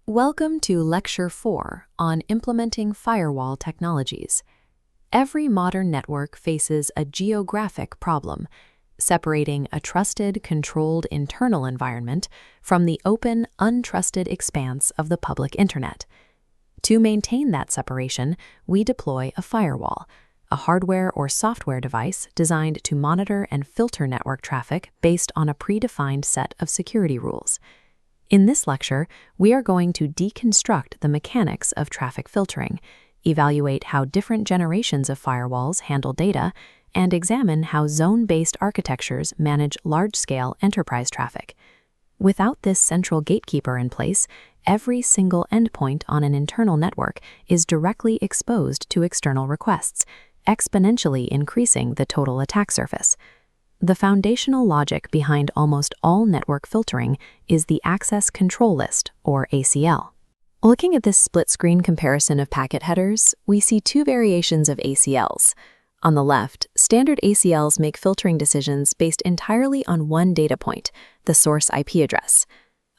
Welcome to Lecture 4 on Implementing Firewall Technologies. Every modern network faces a geographic problem, separating a trusted, controlled internal environment from the open, untrusted expanse of the public internet. To maintain that separation, we deploy a firewall, a hardware or software device designed to monitor and filter network traffic based on a predefined set of security rules. In this lecture, we are going to deconstruct the mechanics of traffic filtering, evaluate how different generations of firewalls handle data, and examine how zone-based architectures manage large-scale enterprise traffic. Without this central gatekeeper in place, every single endpoint on an internal network is directly exposed to external requests, exponentially increasing the total attack surface. The foundational logic behind almost all network filtering is the Access Control List, or ACL. Looking at this split-screen comparison of packet headers, we see two variations of ACLs. On the left, standard ACLs make filtering decisions based entirely on one data point, the source IP address.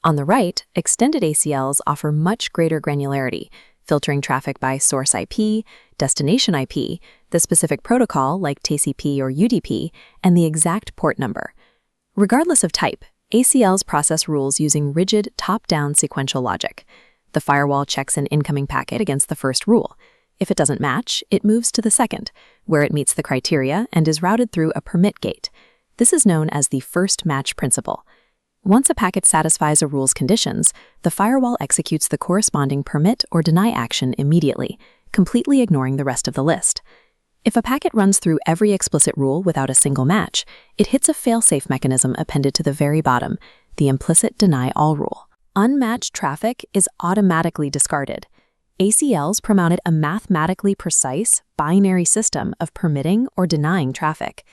On the right, extended ACLs offer much greater granularity, filtering traffic by source IP, destination IP, the specific protocol like TCP or UDP, and the exact port number. Regardless of type, ACLs process rules using rigid top-down sequential logic. The firewall checks an incoming packet against the first rule. If it doesn't match, it moves to the second, where it meets the criteria and is routed through a permit gate. This is known as the first match principle. Once a packet satisfies a rule's conditions, the firewall executes the corresponding permit or deny action immediately, completely ignoring the rest of the list. If a packet runs through every explicit rule without a single match, it hits a fail-safe mechanism appended to the very bottom, the implicit deny all rule. Unmatched traffic is automatically discarded. ACLs promoted a mathematically precise, binary system of permitting or denying traffic.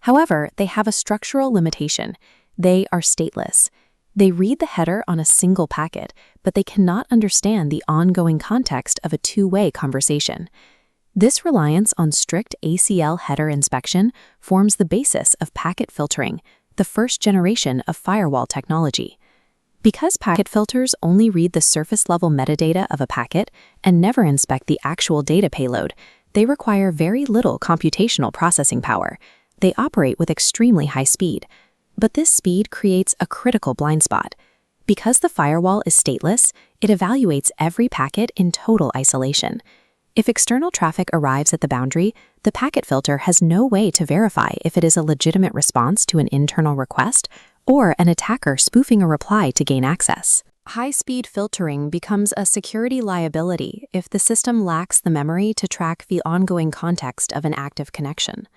However, they have a structural limitation. They are stateless. They read the header on a single packet, but they cannot understand the ongoing context of a two-way conversation. This reliance on strict ACL header inspection forms the basis of packet filtering, the first generation of firewall technology. Because packet filters only read the surface-level metadata of a packet and never inspect the actual data payload, they require very little computational processing power. They operate with extremely high speed. But this speed creates a critical blind spot. Because the firewall is stateless, it evaluates every packet in total isolation. If external traffic arrives at the boundary, the packet filter has no way to verify if it is a legitimate response to an internal request or an attacker spoofing a reply to gain access. High-speed filtering becomes a security liability if the system lacks the memory to track the ongoing context of an active connection.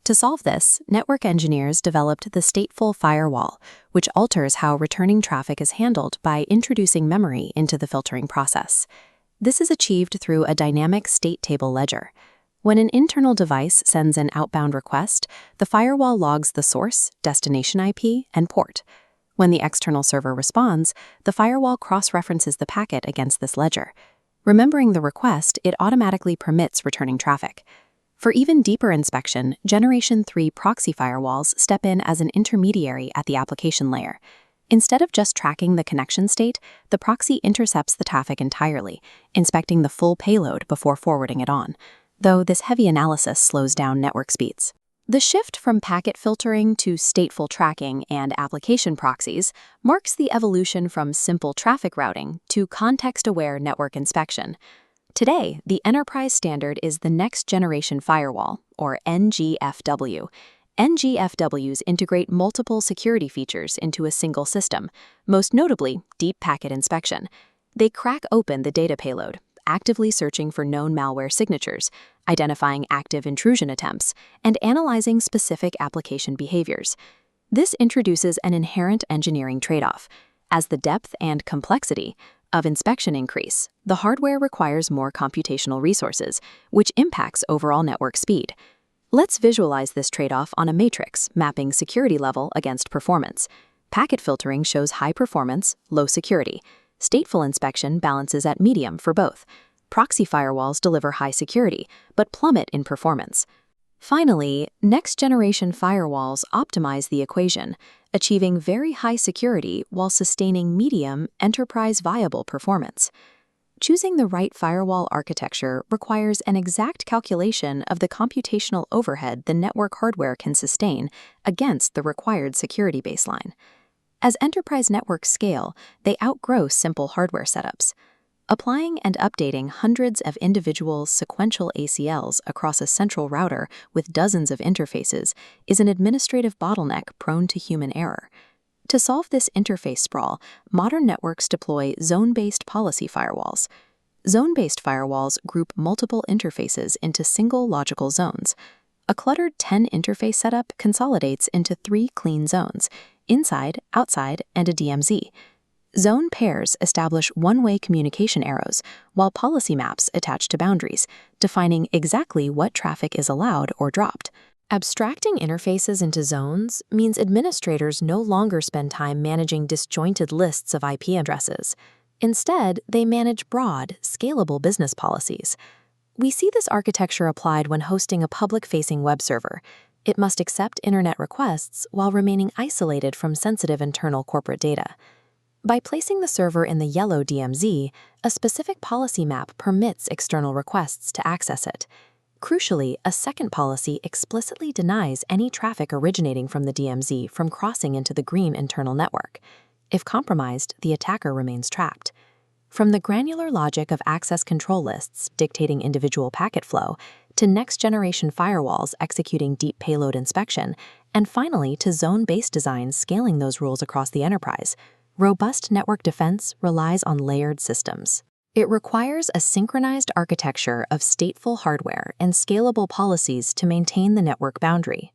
To solve this, network engineers developed the stateful firewall, which alters how returning traffic is handled by introducing memory into the filtering process. This is achieved through a dynamic state table ledger. When an internal device sends an outbound request, the firewall logs the source, destination IP, and port. When the external server responds, the firewall cross-references the packet against this ledger. Remembering the request, it automatically permits returning traffic. For even deeper inspection, Generation 3 proxy firewalls step in as an intermediary at the application layer. Instead of just tracking the connection state, the proxy intercepts the traffic entirely, inspecting the full payload before forwarding it on, though this heavy analysis slows down network speeds. The shift from packet filtering to stateful tracking and application proxies marks the evolution from simple traffic routing to context-aware network inspection. Today, the enterprise standard is the Next Generation Firewall, or NGFW. NGFWs integrate multiple security features into a single system, most notably deep packet inspection. They crack open the data payload, actively searching for known malware signatures, identifying active intrusion attempts, and analyzing specific application behaviors. This introduces an inherent engineering trade-off. As the depth and complexity of inspection increase, the hardware requires more computational resources, which impacts overall network speed. Let's visualize this trade-off on a matrix mapping security level against performance. Packet filtering shows high performance, low security. Stateful inspection balances at medium for both. Proxy firewalls deliver high security, but plummet in performance. Finally, next-generation firewalls optimize the equation, achieving very high security while sustaining medium, enterprise-viable performance. Choosing the right firewall architecture requires an exact calculation of the computational overhead the network hardware can sustain against the required security baseline. As enterprise networks scale, they outgrow simple hardware setups. Applying and updating hundreds of individual sequential ACLs across a central router with dozens of interfaces is an administrative bottleneck prone to human error. To solve this interface sprawl, modern networks deploy zone-based policy firewalls. Zone-based firewalls group multiple interfaces into single logical zones. A cluttered 10-interface setup consolidates into 3 clean zones: inside, outside, and a DMZ. Zone pairs establish one-way communication arrows, while policy maps attach to boundaries, defining exactly what traffic is allowed or dropped. Abstracting interfaces into zones means administrators no longer spend time managing disjointed lists of IP addresses. Instead, they manage broad, scalable business policies. We see this architecture applied when hosting a public-facing web server. It must accept internet requests while remaining isolated from sensitive internal corporate data. By placing the server in the yellow DMZ, a specific policy map permits external requests to access it. Crucially, a second policy explicitly denies any traffic originating from the DMZ from crossing into the green internal network. If compromised, the attacker remains trapped. From the granular logic of access control lists dictating individual packet flow, to next-generation firewalls executing deep payload inspection, and finally to zone-based designs scaling those rules across the enterprise, robust network defense relies on layered systems. It requires a synchronized architecture of stateful hardware and scalable policies to maintain the network boundary.